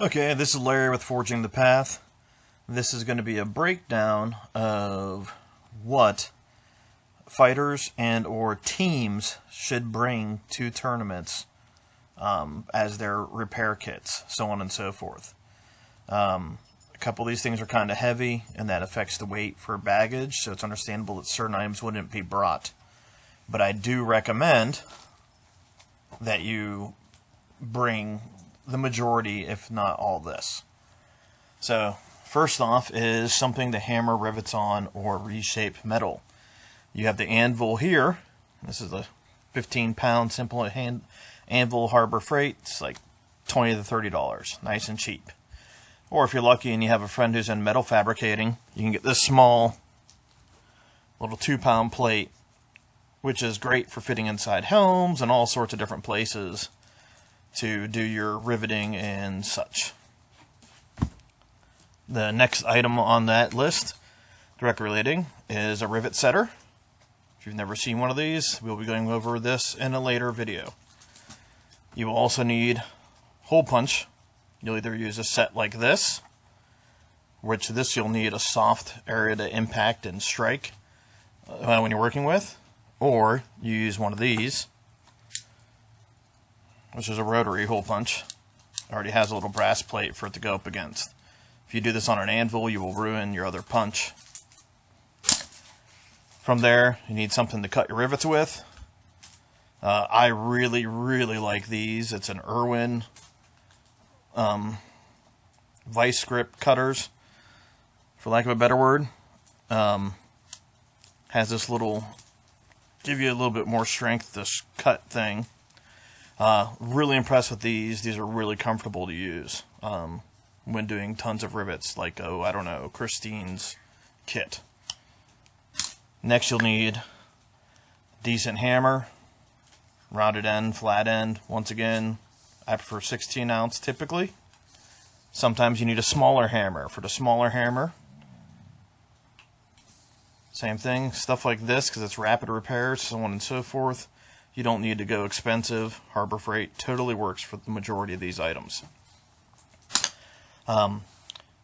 Okay, this is Larry with Forging the Path. This is going to be a breakdown of what fighters and or teams should bring to tournaments as their repair kits, so on and so forth. A couple of these things are kind of heavy, and that affects the weight for baggage, so it's understandable that certain items wouldn't be brought. But I do recommend that you bring the majority, if not all, this. So first off is something to hammer rivets on or reshape metal. You have the anvil here. This is a 15-pound simple hand anvil, Harbor Freight. It's like $20 to $30, nice and cheap. Or if you're lucky and you have a friend who's in metal fabricating, you can get this small little 2-pound plate, which is great for fitting inside homes and all sorts of different places to do your riveting and such. The next item on that list, directly relating, is a rivet setter. If you've never seen one of these, we'll be going over this in a later video. You will also need hole punch. You'll either use a set like this, which this you'll need a soft area to impact and strike when you're working with, or you use one of these, which is a rotary hole punch. It already has a little brass plate for it to go up against. If you do this on an anvil, you will ruin your other punch. From there, you need something to cut your rivets with. I really like these. It's an Irwin vice grip cutters, for lack of a better word. Has this little, give you a little bit more strength, this cut thing. Really impressed with these. These are really comfortable to use when doing tons of rivets, like, I don't know, Christine's kit. Next you'll need a decent hammer, rounded end, flat end. Once again, I prefer 16 ounce typically. Sometimes you need a smaller hammer. For the smaller hammer, same thing, stuff like this, because it's rapid repairs, so on and so forth. You don't need to go expensive. Harbor Freight totally works for the majority of these items.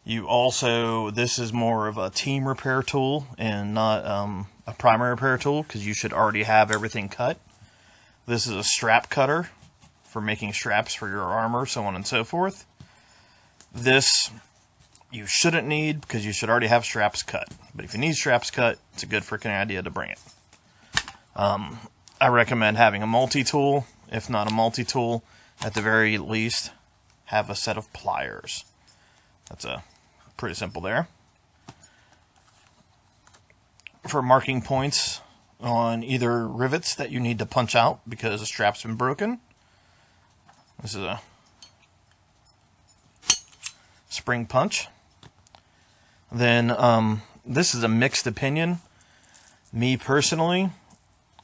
You also, this is more of a team repair tool and not a primary repair tool, because you should already have everything cut. This is a strap cutter for making straps for your armor, so on and so forth. This you shouldn't need, because you should already have straps cut. But if you need straps cut, it's a good freaking idea to bring it. I recommend having a multi-tool. If not a multi-tool, at the very least, have a set of pliers. That's pretty simple there. For marking points on either rivets that you need to punch out because the strap's been broken, this is a spring punch. Then this is a mixed opinion. Me personally,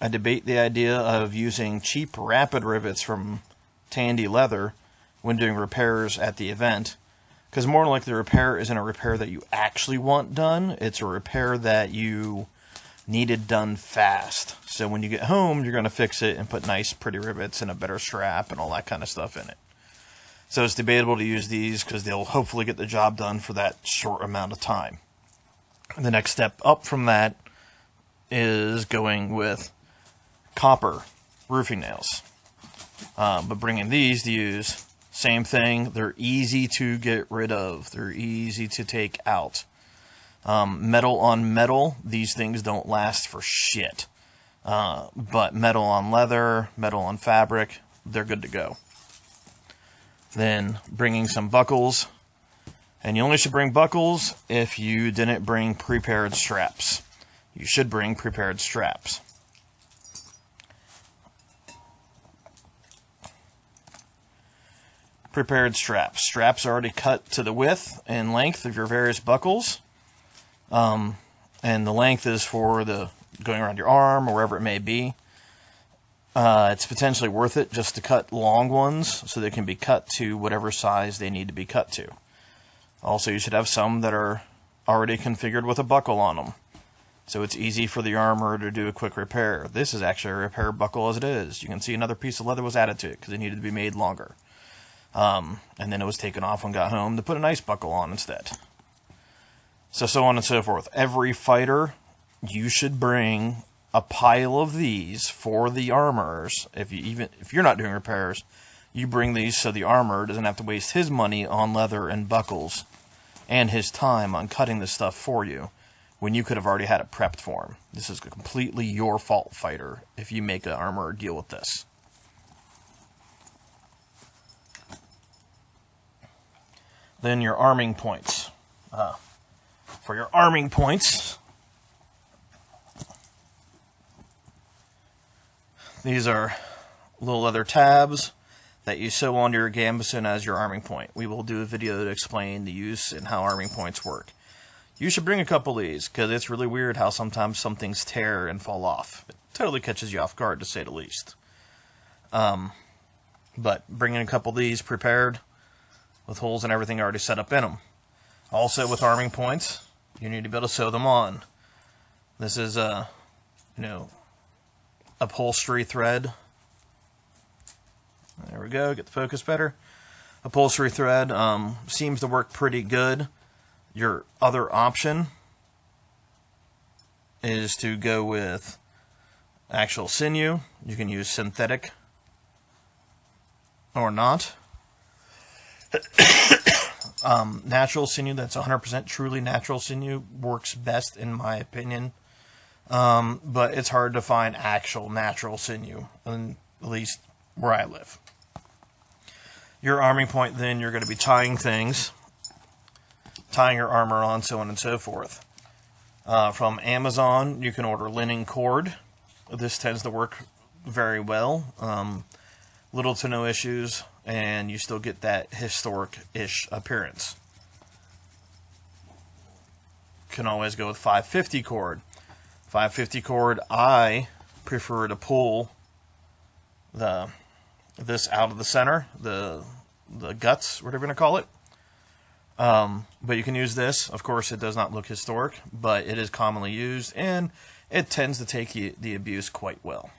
I debate the idea of using cheap rapid rivets from Tandy Leather when doing repairs at the event, because more likely the repair isn't a repair that you actually want done. It's a repair that you needed done fast. So when you get home, you're going to fix it and put nice pretty rivets and a better strap and all that kind of stuff in it. So it's debatable to use these because they'll hopefully get the job done for that short amount of time. The next step up from that is going with copper roofing nails. But bringing these to use, same thing. They're easy to get rid of. They're easy to take out. Metal on metal, these things don't last for shit. But metal on leather, metal on fabric, they're good to go. Then bringing some buckles. And you only should bring buckles if you didn't bring prepared straps. You should bring prepared straps. Prepared straps. Straps are already cut to the width and length of your various buckles. And the length is for the going around your arm or wherever it may be. It's potentially worth it just to cut long ones so they can be cut to whatever size they need to be cut to. Also, you should have some that are already configured with a buckle on them, so it's easy for the armor to do a quick repair. This is actually a repair buckle as it is. You can see another piece of leather was added to it because it needed to be made longer. And then it was taken off when got home to put an ice buckle on instead. So on and so forth. Every fighter, you should bring a pile of these for the armors. If you're not doing repairs, you bring these so the armor doesn't have to waste his money on leather and buckles and his time on cutting this stuff for you when you could have already had it prepped for him. This is completely your fault, fighter, if you make an armor deal with this. Then your arming points. For your arming points, these are little leather tabs that you sew onto your gambeson as your arming point. We will do a video to explain the use and how arming points work. You should bring a couple of these, because it's really weird how sometimes some things tear and fall off. It totally catches you off guard, to say the least. But bringing a couple of these prepared, with holes and everything already set up in them. Also with arming points, you need to be able to sew them on. This is upholstery thread. There we go, get the focus better. Upholstery thread seems to work pretty good. Your other option is to go with actual sinew. You can use synthetic or not. Natural sinew, that's 100% truly natural sinew, works best in my opinion. But it's hard to find actual natural sinew, at least where I live. Your arming point, then, you're going to be tying things, tying your armor on, so on and so forth. From Amazon, you can order linen cord. This tends to work very well. Little to no issues, and you still get that historic-ish appearance. Can always go with 550 cord. 550 cord, I prefer to pull this out of the center, the guts, whatever you're going to call it. But you can use this. Of course, it does not look historic, but it is commonly used, and it tends to take the abuse quite well.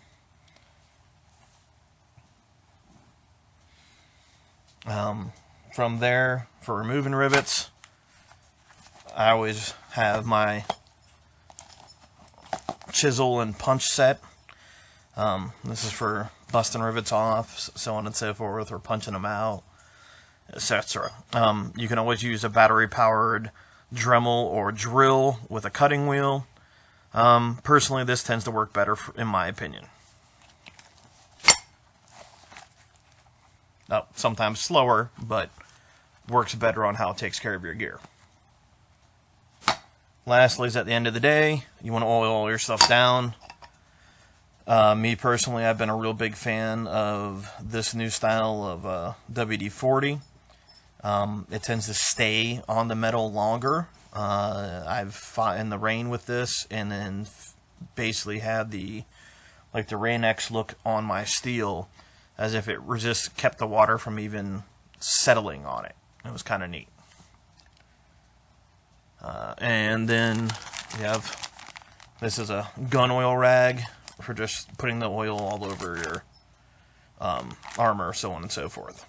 From there, for removing rivets, I always have my chisel and punch set. This is for busting rivets off, so on and so forth, or punching them out, etc. You can always use a battery-powered Dremel or drill with a cutting wheel. Personally, this tends to work better, in my opinion. Sometimes slower, but works better on how it takes care of your gear. Lastly, is at the end of the day, you want to oil all your stuff down. Me personally, I've been a real big fan of this new style of WD-40. It tends to stay on the metal longer. I've fought in the rain with this, and then basically had the Rain-X look on my steel, as if it kept the water from even settling on it. It was kind of neat. And then you have, this is a gun oil rag for just putting the oil all over your armor, so on and so forth.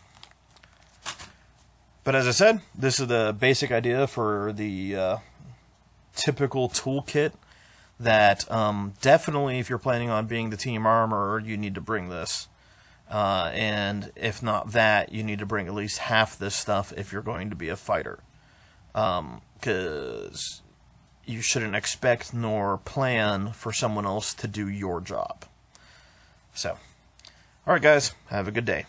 But as I said, this is the basic idea for the typical toolkit that definitely, if you're planning on being the team armorer, you need to bring this. And if not that, you need to bring at least half this stuff if you're going to be a fighter. Because you shouldn't expect nor plan for someone else to do your job. So, alright guys, have a good day.